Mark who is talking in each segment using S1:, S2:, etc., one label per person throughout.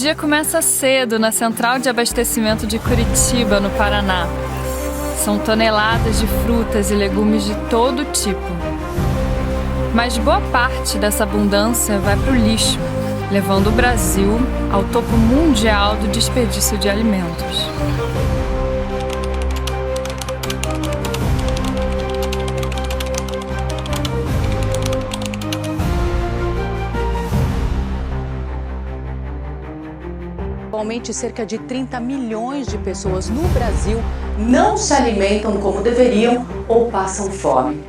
S1: dia começa cedo na Central de Abastecimento de Curitiba, no Paraná. São toneladas de frutas e legumes de todo tipo. Mas boa parte dessa abundância vai para o lixo, levando o Brasil ao topo mundial do desperdício de alimentos.
S2: Atualmente, cerca de 30 milhões de pessoas no Brasil não se alimentam como deveriam ou passam fome.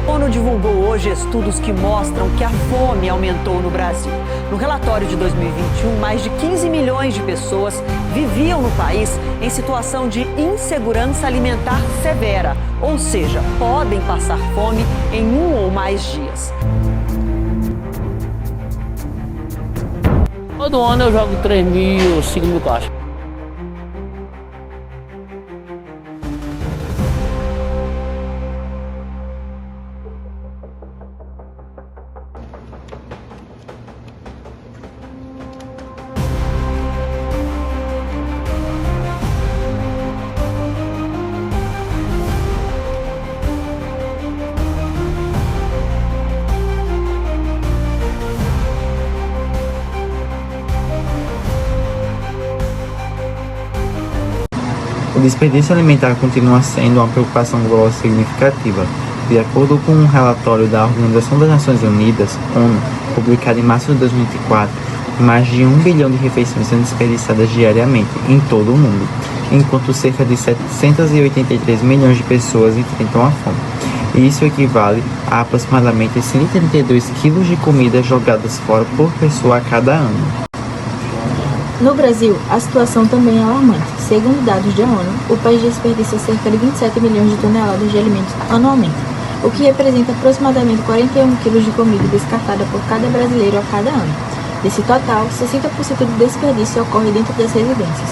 S3: A ONU divulgou hoje estudos que mostram que a fome aumentou no Brasil. No relatório de 2021, mais de 15 milhões de pessoas viviam no país em situação de insegurança alimentar severa, ou seja, podem passar fome em um ou mais dias.
S4: Todo ano eu jogo 3 mil, 5 mil caixas.
S5: O desperdício alimentar continua sendo uma preocupação global significativa. De acordo com um relatório da Organização das Nações Unidas, ONU, publicado em março de 2024, mais de 1 bilhão de refeições são desperdiçadas diariamente em todo o mundo, enquanto cerca de 783 milhões de pessoas enfrentam a fome. E isso equivale a aproximadamente 132 quilos de comida jogadas fora por pessoa a cada ano.
S6: No Brasil, a situação também é alarmante. Segundo dados da ONU, o país desperdiça cerca de 27 milhões de toneladas de alimentos anualmente, o que representa aproximadamente 41 quilos de comida descartada por cada brasileiro a cada ano. Desse total, 60% do desperdício ocorre dentro das residências.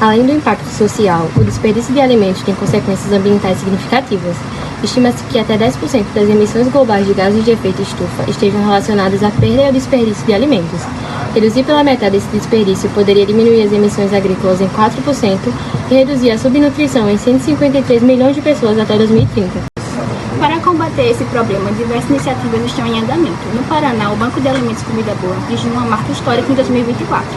S7: Além do impacto social, o desperdício de alimentos tem consequências ambientais significativas. Estima-se que até 10% das emissões globais de gases de efeito estufa estejam relacionadas à perda e ao desperdício de alimentos. Reduzir pela metade esse desperdício poderia diminuir as emissões agrícolas em 4% e reduzir a subnutrição em 153 milhões de pessoas até 2030.
S8: Para combater esse problema, diversas iniciativas estão em andamento. No Paraná, o Banco de Alimentos Comida Boa atingiu uma marca histórica em 2024,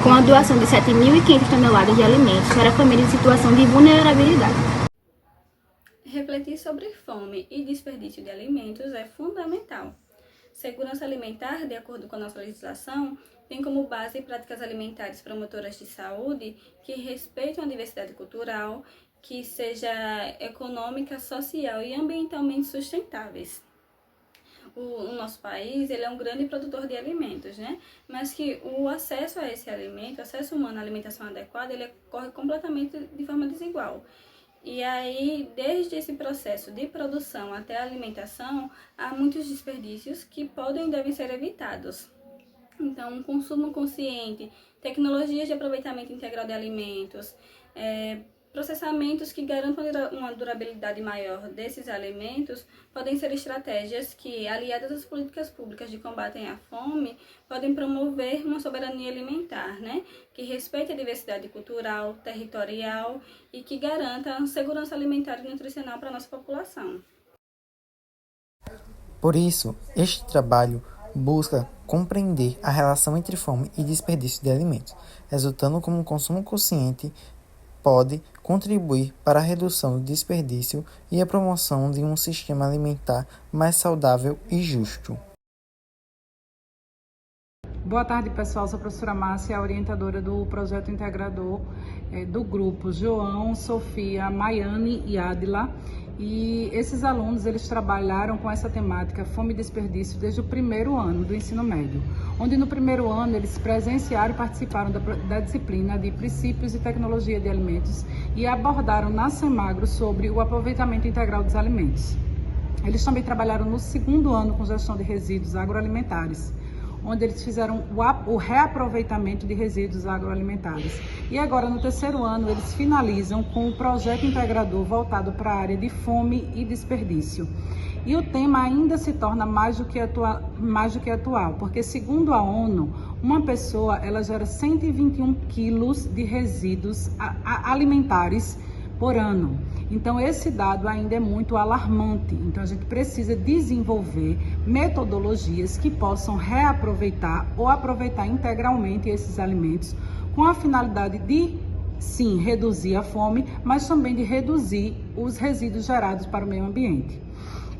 S8: com a doação de 7.500 toneladas de alimentos para famílias em situação de vulnerabilidade.
S9: Refletir sobre fome e desperdício de alimentos é fundamental. Segurança alimentar, de acordo com a nossa legislação, tem como base práticas alimentares promotoras de saúde que respeitam a diversidade cultural, que seja econômica, social e ambientalmente sustentáveis. O nosso país ele é um grande produtor de alimentos, né? Mas que o acesso a esse alimento, acesso humano à alimentação adequada, ele ocorre completamente de forma desigual. E aí, desde esse processo de produção até a alimentação, há muitos desperdícios que podem e devem ser evitados. Então, um consumo consciente, tecnologias de aproveitamento integral de alimentos, processamentos que garantam uma durabilidade maior desses alimentos podem ser estratégias que, aliadas às políticas públicas de combate à fome, podem promover uma soberania alimentar, né? Que respeite a diversidade cultural, territorial e que garanta a segurança alimentar e nutricional para a nossa população.
S10: Por isso, este trabalho busca compreender a relação entre fome e desperdício de alimentos, resultando como um consumo consciente pode contribuir para a redução do desperdício e a promoção de um sistema alimentar mais saudável e justo.
S11: Boa tarde, pessoal. Sou a professora Márcia, orientadora do projeto integrador do grupo João, Sofia, Maiane e Adila. E esses alunos, eles trabalharam com essa temática fome e desperdício desde o primeiro ano do ensino médio, onde no primeiro ano eles presenciaram e participaram da disciplina de Princípios e Tecnologia de Alimentos e abordaram na Semagro sobre o aproveitamento integral dos alimentos. Eles também trabalharam no segundo ano com gestão de resíduos agroalimentares, onde eles fizeram o reaproveitamento de resíduos agroalimentares. E agora, no terceiro ano, eles finalizam com o projeto integrador voltado para a área de fome e desperdício. E o tema ainda se torna mais do que atual, porque segundo a ONU, uma pessoa ela gera 121 quilos de resíduos alimentares por ano. Então esse dado ainda é muito alarmante. Então a gente precisa desenvolver metodologias que possam reaproveitar ou aproveitar integralmente esses alimentos com a finalidade de, sim, reduzir a fome, mas também de reduzir os resíduos gerados para o meio ambiente.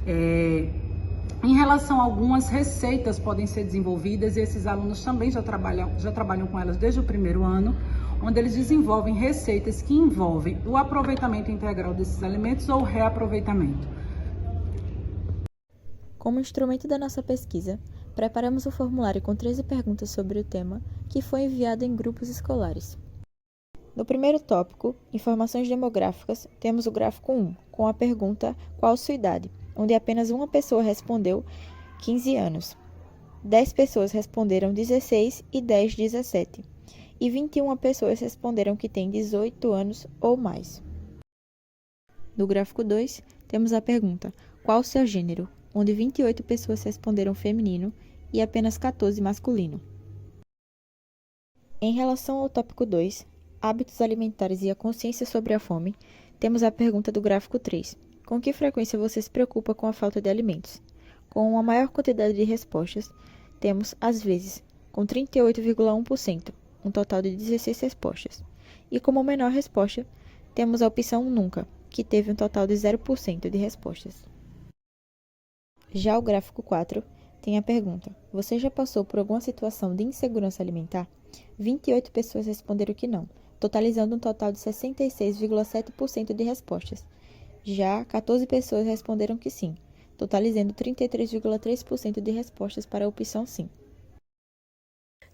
S11: Em relação a algumas receitas podem ser desenvolvidas, e esses alunos também já trabalham com elas desde o primeiro ano, onde eles desenvolvem receitas que envolvem o aproveitamento integral desses alimentos ou o reaproveitamento.
S6: Como instrumento da nossa pesquisa, preparamos um formulário com 13 perguntas sobre o tema, que foi enviado em grupos escolares. No primeiro tópico, informações demográficas, temos o gráfico 1, com a pergunta qual sua idade, onde apenas uma pessoa respondeu 15 anos. 10 pessoas responderam 16 e 10 17. E 21 pessoas responderam que têm 18 anos ou mais. No gráfico 2, temos a pergunta qual o seu gênero, onde 28 pessoas responderam feminino e apenas 14 masculino. Em relação ao tópico 2, hábitos alimentares e a consciência sobre a fome, temos a pergunta do gráfico 3. Com que frequência você se preocupa com a falta de alimentos? Com uma maior quantidade de respostas, temos às vezes, com 38,1%, um total de 16 respostas. E como menor resposta, temos a opção nunca, que teve um total de 0% de respostas. Já o gráfico 4 tem a pergunta: você já passou por alguma situação de insegurança alimentar? 28 pessoas responderam que não, totalizando um total de 66,7% de respostas. Já 14 pessoas responderam que sim, totalizando 33,3% de respostas para a opção sim.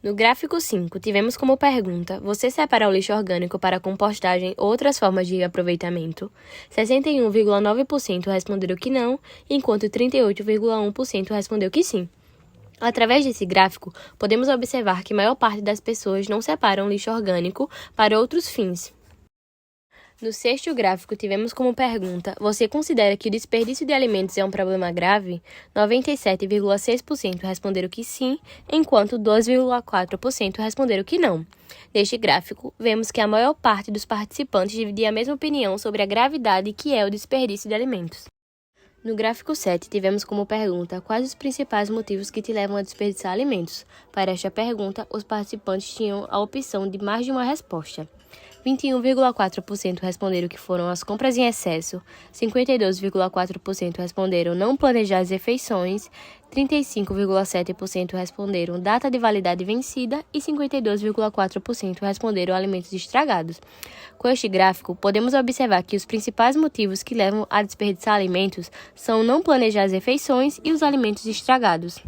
S7: No gráfico 5, tivemos como pergunta: você separa o lixo orgânico para compostagem ou outras formas de aproveitamento? 61,9% responderam que não, enquanto 38,1% respondeu que sim. Através desse gráfico, podemos observar que a maior parte das pessoas não separam lixo orgânico para outros fins. No sexto gráfico, tivemos como pergunta: você considera que o desperdício de alimentos é um problema grave? 97,6% responderam que sim, enquanto 2,4% responderam que não. Neste gráfico, vemos que a maior parte dos participantes dividia a mesma opinião sobre a gravidade que é o desperdício de alimentos. No gráfico 7, tivemos como pergunta: quais os principais motivos que te levam a desperdiçar alimentos? Para esta pergunta, os participantes tinham a opção de mais de uma resposta. 21,4% responderam que foram as compras em excesso, 52,4% responderam não planejar as refeições, 35,7% responderam data de validade vencida e 52,4% responderam alimentos estragados. Com este gráfico, podemos observar que os principais motivos que levam a desperdiçar alimentos são não planejar as refeições e os alimentos estragados.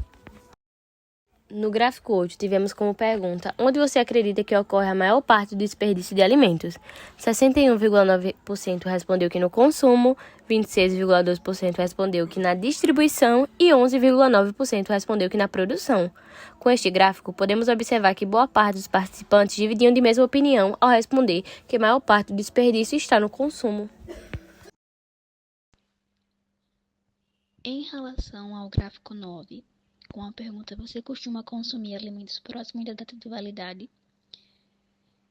S7: No gráfico 8, tivemos como pergunta: onde você acredita que ocorre a maior parte do desperdício de alimentos? 61,9% respondeu que no consumo, 26,2% respondeu que na distribuição e 11,9% respondeu que na produção. Com este gráfico, podemos observar que boa parte dos participantes dividiam de mesma opinião ao responder que a maior parte do desperdício está no consumo.
S12: Em relação ao gráfico 9, com a pergunta: você costuma consumir alimentos próximos da data de validade?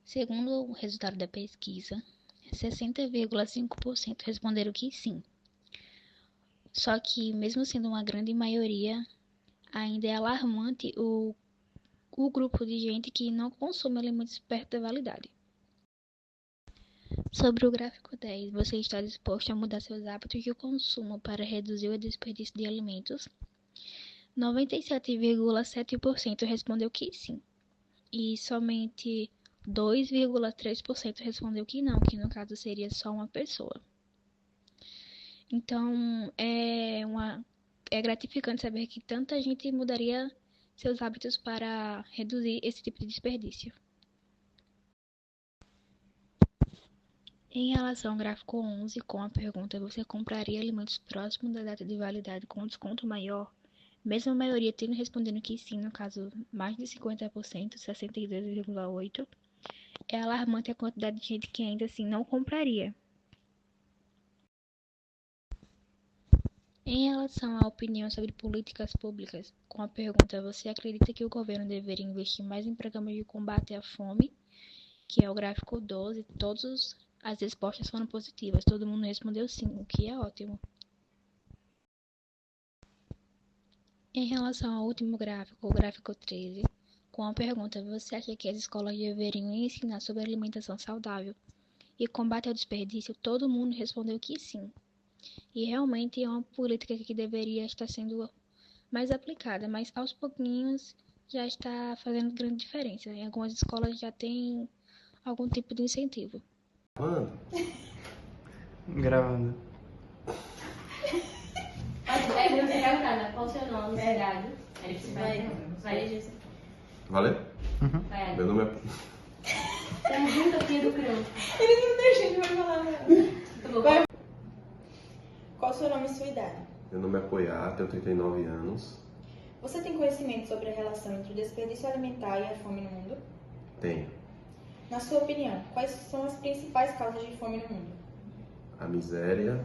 S12: Segundo o resultado da pesquisa, 60,5% responderam que sim. Só que, mesmo sendo uma grande maioria, ainda é alarmante o grupo de gente que não consome alimentos perto da validade. Sobre o gráfico 10, você está disposto a mudar seus hábitos de consumo para reduzir o desperdício de alimentos? 97,7% respondeu que sim, e somente 2,3% respondeu que não, que no caso seria só uma pessoa. Então, é gratificante saber que tanta gente mudaria seus hábitos para reduzir esse tipo de desperdício. Em relação ao gráfico 11, com a pergunta: você compraria alimentos próximos da data de validade com desconto maior? mesmo a maioria tendo respondido que sim, no caso mais de 50%, 62,8%, é alarmante a quantidade de gente que ainda assim não compraria. Em relação à opinião sobre políticas públicas, com a pergunta: você acredita que o governo deveria investir mais em programas de combate à fome, que é o gráfico 12, todas as respostas foram positivas, todo mundo respondeu sim, o que é ótimo. Em relação ao último gráfico, o gráfico 13, com a pergunta: você acha que as escolas deveriam ensinar sobre alimentação saudável e combate ao desperdício, todo mundo respondeu que sim. E realmente é uma política que deveria estar sendo mais aplicada, mas aos pouquinhos já está fazendo grande diferença. Em algumas escolas já tem algum tipo de incentivo.
S5: Gravando.
S7: Aí você perguntar qual o seu nome, cidade. Aí você vai dizer.
S13: Valeu?
S7: Vai.
S13: Meu nome é...
S7: Pergunta aqui do Crão.
S6: Ele não deixa, ele vai falar nada. Qual o seu nome e sua idade?
S13: Meu nome é Poiá, tenho 39 anos.
S6: Você tem conhecimento sobre a relação entre o desperdício alimentar e a fome no mundo?
S13: Tenho
S6: Na sua opinião, quais são as principais causas de fome no mundo?
S13: a miséria,